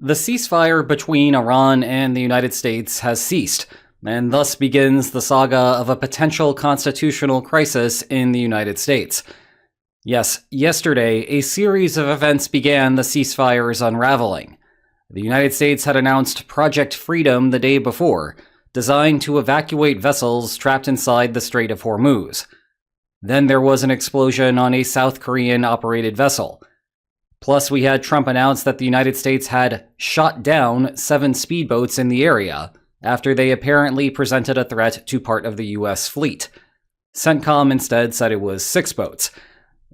The ceasefire between Iran and the United States has ceased, and thus begins the saga of a potential constitutional crisis in the United States. Yes, yesterday, a series of events began the ceasefire's unraveling. The United States had announced Project Freedom the day before, designed to evacuate vessels trapped inside the Strait of Hormuz. Then there was an explosion on a South Korean-operated vessel. Plus, we had Trump announce that the United States had shot down 7 speedboats in the area after they apparently presented a threat to part of the U.S. fleet. CENTCOM instead said it was 6 boats.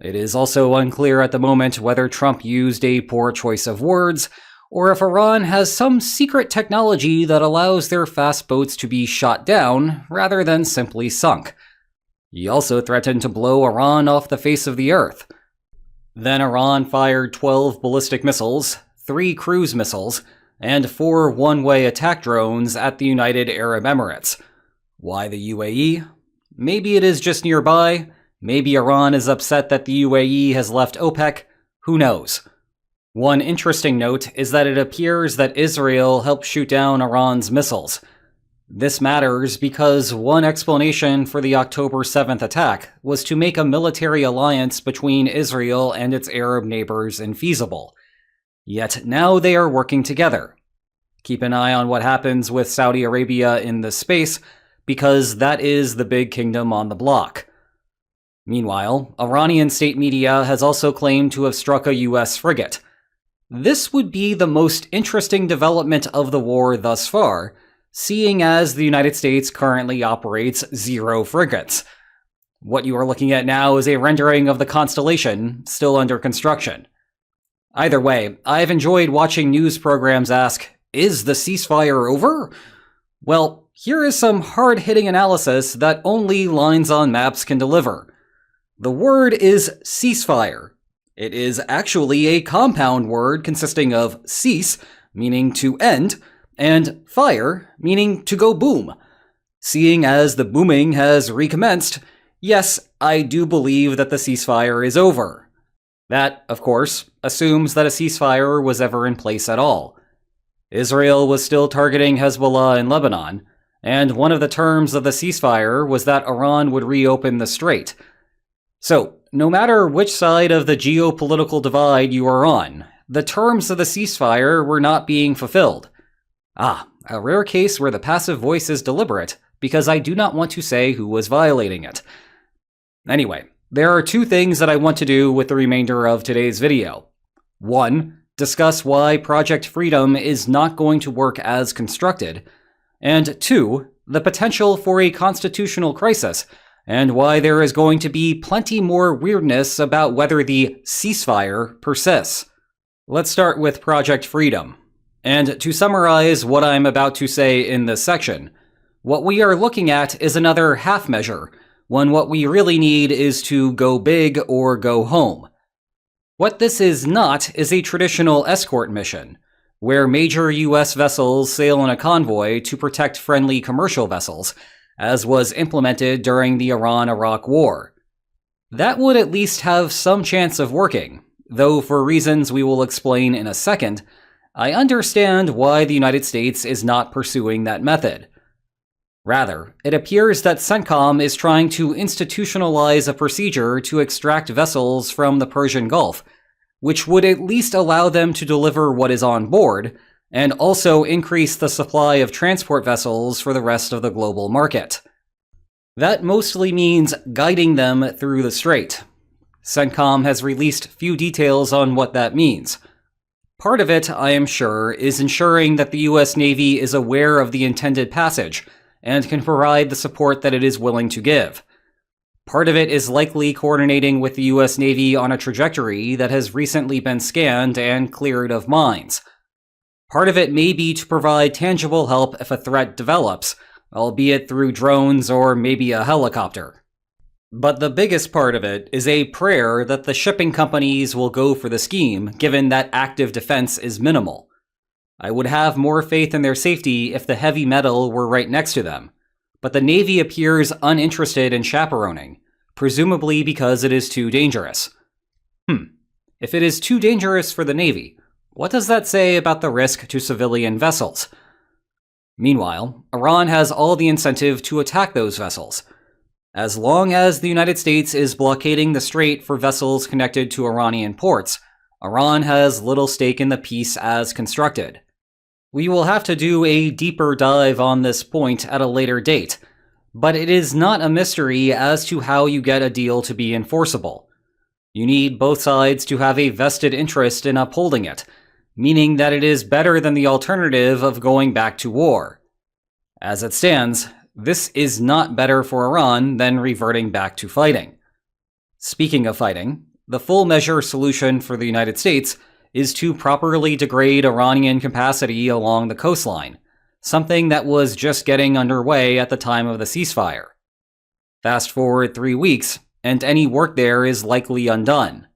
It is also unclear at the moment whether Trump used a poor choice of words, or if Iran has some secret technology that allows their fast boats to be shot down rather than simply sunk. He also threatened to blow Iran off the face of the earth. Then Iran fired 12 ballistic missiles, 3 cruise missiles, and 4 one-way attack drones at the United Arab Emirates. Why the UAE? Maybe it is just nearby. Maybe Iran is upset that the UAE has left OPEC. Who knows? One interesting note is that it appears that Israel helped shoot down Iran's missiles. This matters because one explanation for the October 7th attack was to make a military alliance between Israel and its Arab neighbors infeasible. Yet now they are working together. Keep an eye on what happens with Saudi Arabia in this space, because that is the big kingdom on the block. Meanwhile, Iranian state media has also claimed to have struck a U.S. frigate. This would be the most interesting development of the war thus far, seeing as the United States currently operates 0 frigates. What you are looking at now is a rendering of the constellation, still under construction. Either way, I've enjoyed watching news programs ask, "Is the ceasefire over?" Well, here is some hard-hitting analysis that only lines on maps can deliver. The word is ceasefire. It is actually a compound word consisting of cease, meaning to end, and fire, meaning to go boom. Seeing as the booming has recommenced, yes, I do believe that the ceasefire is over. That, of course, assumes that a ceasefire was ever in place at all. Israel was still targeting Hezbollah in Lebanon, and one of the terms of the ceasefire was that Iran would reopen the strait. So, no matter which side of the geopolitical divide you are on, the terms of the ceasefire were not being fulfilled. A rare case where the passive voice is deliberate, because I do not want to say who was violating it. Anyway, there are 2 things that I want to do with the remainder of today's video. 1, discuss why Project Freedom is not going to work as constructed, and 2, the potential for a constitutional crisis, and why there is going to be plenty more weirdness about whether the ceasefire persists. Let's start with Project Freedom. And to summarize what I'm about to say in this section, what we are looking at is another half measure, when what we really need is to go big or go home. What this is not is a traditional escort mission, where major US vessels sail in a convoy to protect friendly commercial vessels, as was implemented during the Iran-Iraq War. That would at least have some chance of working, though for reasons we will explain in a second, I understand why the United States is not pursuing that method. Rather, it appears that CENTCOM is trying to institutionalize a procedure to extract vessels from the Persian Gulf, which would at least allow them to deliver what is on board, and also increase the supply of transport vessels for the rest of the global market. That mostly means guiding them through the strait. CENTCOM has released few details on what that means. Part of it, I am sure, is ensuring that the US Navy is aware of the intended passage and can provide the support that it is willing to give. Part of it is likely coordinating with the US Navy on a trajectory that has recently been scanned and cleared of mines. Part of it may be to provide tangible help if a threat develops, albeit through drones or maybe a helicopter. But the biggest part of it is a prayer that the shipping companies will go for the scheme, given that active defense is minimal. I would have more faith in their safety if the heavy metal were right next to them, but the Navy appears uninterested in chaperoning, presumably because it is too dangerous. If it is too dangerous for the Navy, what does that say about the risk to civilian vessels? Meanwhile, Iran has all the incentive to attack those vessels. As long as the United States is blockading the strait for vessels connected to Iranian ports, Iran has little stake in the peace as constructed. We will have to do a deeper dive on this point at a later date, but it is not a mystery as to how you get a deal to be enforceable. You need both sides to have a vested interest in upholding it, meaning that it is better than the alternative of going back to war. As it stands, this is not better for Iran than reverting back to fighting. Speaking of fighting, the full measure solution for the United States is to properly degrade Iranian capacity along the coastline, something that was just getting underway at the time of the ceasefire. Fast forward 3 weeks, and any work there is likely undone.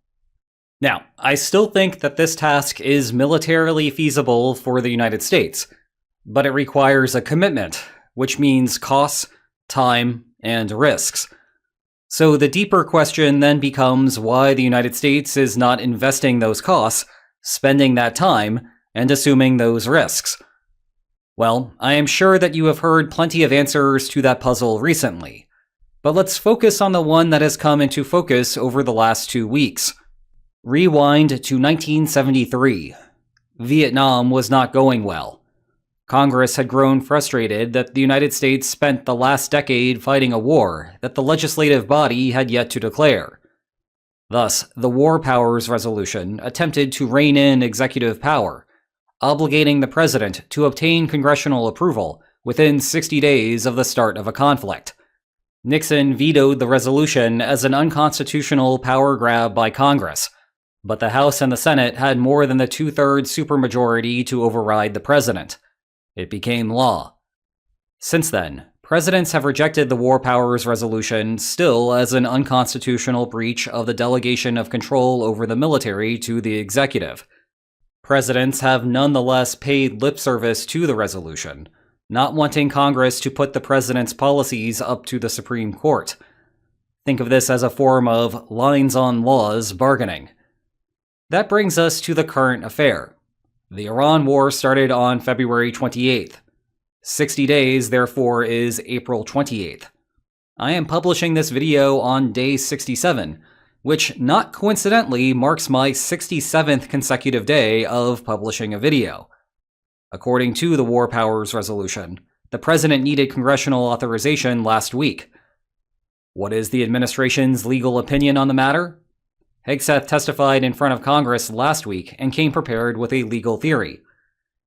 Now, I still think that this task is militarily feasible for the United States, but it requires a commitment, which means costs, time, and risks. So the deeper question then becomes why the United States is not investing those costs, spending that time, and assuming those risks. Well, I am sure that you have heard plenty of answers to that puzzle recently, but let's focus on the one that has come into focus over the last 2 weeks. Rewind to 1973. Vietnam was not going well. Congress had grown frustrated that the United States spent the last decade fighting a war that the legislative body had yet to declare. Thus, the War Powers Resolution attempted to rein in executive power, obligating the president to obtain congressional approval within 60 days of the start of a conflict. Nixon vetoed the resolution as an unconstitutional power grab by Congress, but the House and the Senate had more than the 2/3 supermajority to override the president. It became law. Since then, presidents have rejected the War Powers Resolution still as an unconstitutional breach of the delegation of control over the military to the executive. Presidents have nonetheless paid lip service to the resolution, not wanting Congress to put the president's policies up to the Supreme Court. Think of this as a form of lines on laws bargaining. That brings us to the current affair. The Iran war started on February 28th. 60 days, therefore, is April 28th. I am publishing this video on day 67, which not coincidentally marks my 67th consecutive day of publishing a video. According to the War Powers Resolution, the president needed congressional authorization last week. What is the administration's legal opinion on the matter? Hegseth testified in front of Congress last week and came prepared with a legal theory.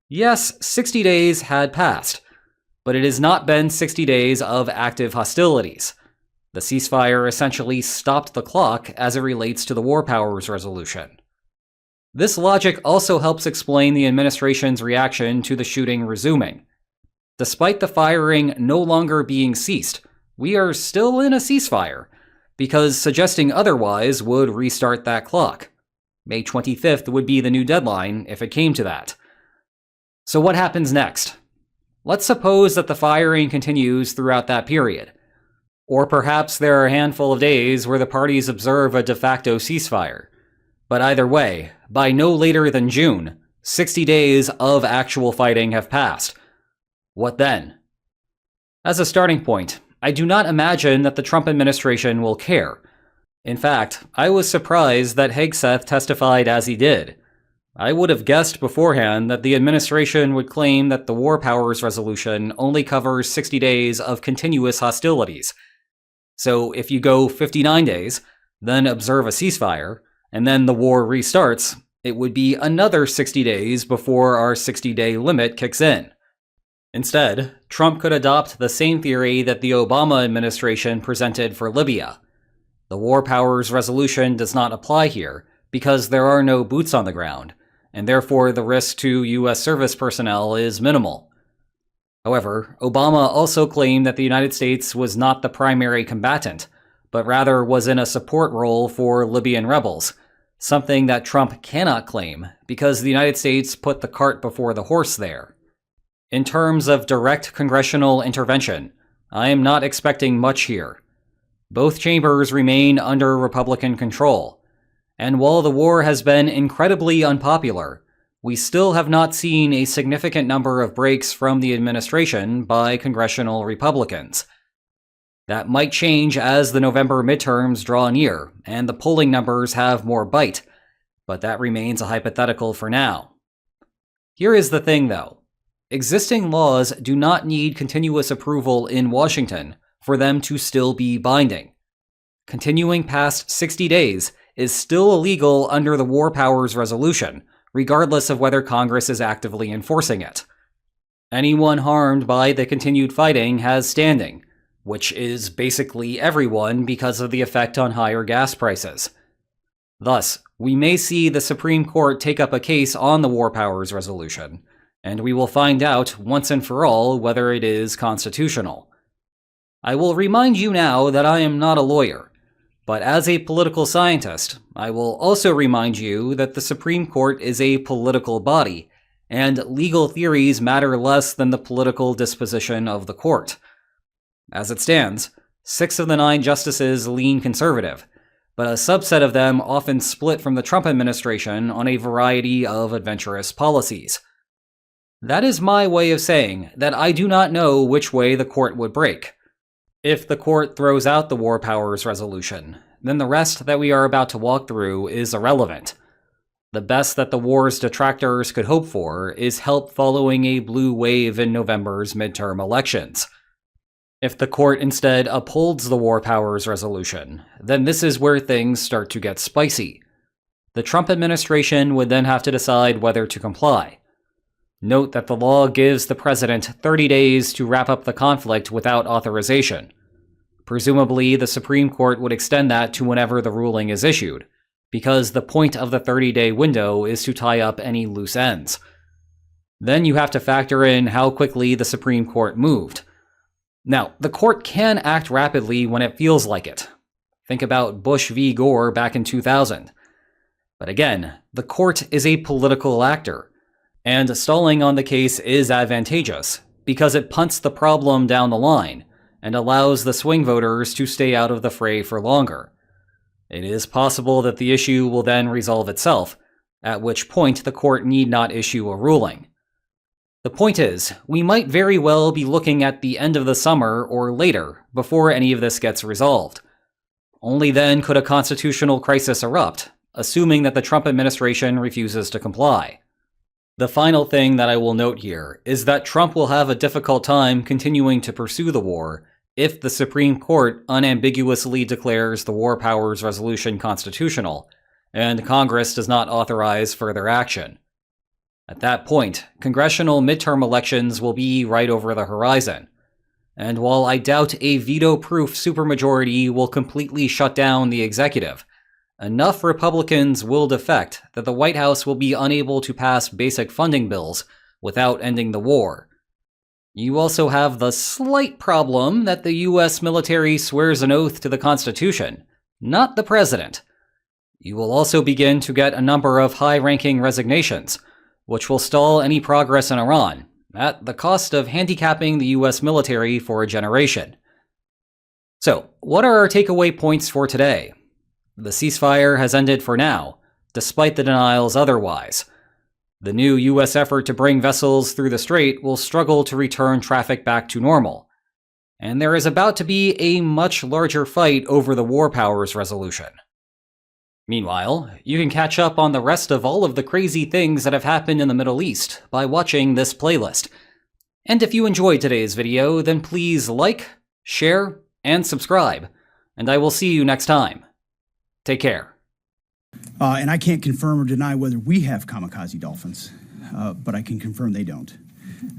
Yes, 60 days had passed, but it has not been 60 days of active hostilities. The ceasefire essentially stopped the clock as it relates to the War Powers Resolution. This logic also helps explain the administration's reaction to the shooting resuming. Despite the firing no longer being ceased, we are still in a ceasefire, because suggesting otherwise would restart that clock. May 25th would be the new deadline if it came to that. So what happens next? Let's suppose that the firing continues throughout that period. Or perhaps there are a handful of days where the parties observe a de facto ceasefire. But either way, by no later than June, 60 days of actual fighting have passed. What then? As a starting point, I do not imagine that the Trump administration will care. In fact, I was surprised that Hegseth testified as he did. I would have guessed beforehand that the administration would claim that the War Powers Resolution only covers 60 days of continuous hostilities. So if you go 59 days, then observe a ceasefire, and then the war restarts, it would be another 60 days before our 60-day limit kicks in. Instead, Trump could adopt the same theory that the Obama administration presented for Libya. The War Powers Resolution does not apply here because there are no boots on the ground, and therefore the risk to U.S. service personnel is minimal. However, Obama also claimed that the United States was not the primary combatant, but rather was in a support role for Libyan rebels, something that Trump cannot claim because the United States put the cart before the horse there. In terms of direct congressional intervention, I am not expecting much here. Both chambers remain under Republican control, and while the war has been incredibly unpopular, we still have not seen a significant number of breaks from the administration by congressional Republicans. That might change as the November midterms draw near and the polling numbers have more bite, but that remains a hypothetical for now. Here is the thing, though. Existing laws do not need continuous approval in Washington for them to still be binding. Continuing past 60 days is still illegal under the War Powers Resolution, regardless of whether Congress is actively enforcing it. Anyone harmed by the continued fighting has standing, which is basically everyone because of the effect on higher gas prices. Thus, we may see the Supreme Court take up a case on the War Powers Resolution, and we will find out once and for all whether it is constitutional. I will remind you now that I am not a lawyer, but as a political scientist, I will also remind you that the Supreme Court is a political body, and legal theories matter less than the political disposition of the court. As it stands, 6 of the 9 justices lean conservative, but a subset of them often split from the Trump administration on a variety of adventurous policies. That is my way of saying that I do not know which way the court would break. If the court throws out the War Powers Resolution, then the rest that we are about to walk through is irrelevant. The best that the war's detractors could hope for is help following a blue wave in November's midterm elections. If the court instead upholds the War Powers Resolution, then this is where things start to get spicy. The Trump administration would then have to decide whether to comply. Note that the law gives the president 30 days to wrap up the conflict without authorization. Presumably, the Supreme Court would extend that to whenever the ruling is issued, because the point of the 30-day window is to tie up any loose ends. Then you have to factor in how quickly the Supreme Court moved. Now, the court can act rapidly when it feels like it. Think about Bush v. Gore back in 2000. But again, the court is a political actor, and stalling on the case is advantageous because it punts the problem down the line and allows the swing voters to stay out of the fray for longer. It is possible that the issue will then resolve itself, at which point the court need not issue a ruling. The point is, we might very well be looking at the end of the summer or later before any of this gets resolved. Only then could a constitutional crisis erupt, assuming that the Trump administration refuses to comply. The final thing that I will note here is that Trump will have a difficult time continuing to pursue the war if the Supreme Court unambiguously declares the War Powers Resolution constitutional, and Congress does not authorize further action. At that point, congressional midterm elections will be right over the horizon, and while I doubt a veto-proof supermajority will completely shut down the executive, enough Republicans will defect that the White House will be unable to pass basic funding bills without ending the war. You also have the slight problem that the U.S. military swears an oath to the Constitution, not the president. You will also begin to get a number of high-ranking resignations, which will stall any progress in Iran, at the cost of handicapping the U.S. military for a generation. So, what are our takeaway points for today? The ceasefire has ended for now, despite the denials otherwise. The new U.S. effort to bring vessels through the strait will struggle to return traffic back to normal. And there is about to be a much larger fight over the War Powers Resolution. Meanwhile, you can catch up on the rest of all of the crazy things that have happened in the Middle East by watching this playlist. And if you enjoyed today's video, then please like, share, and subscribe. And I will see you next time. Take care. And I can't confirm or deny whether we have kamikaze dolphins, but I can confirm they don't.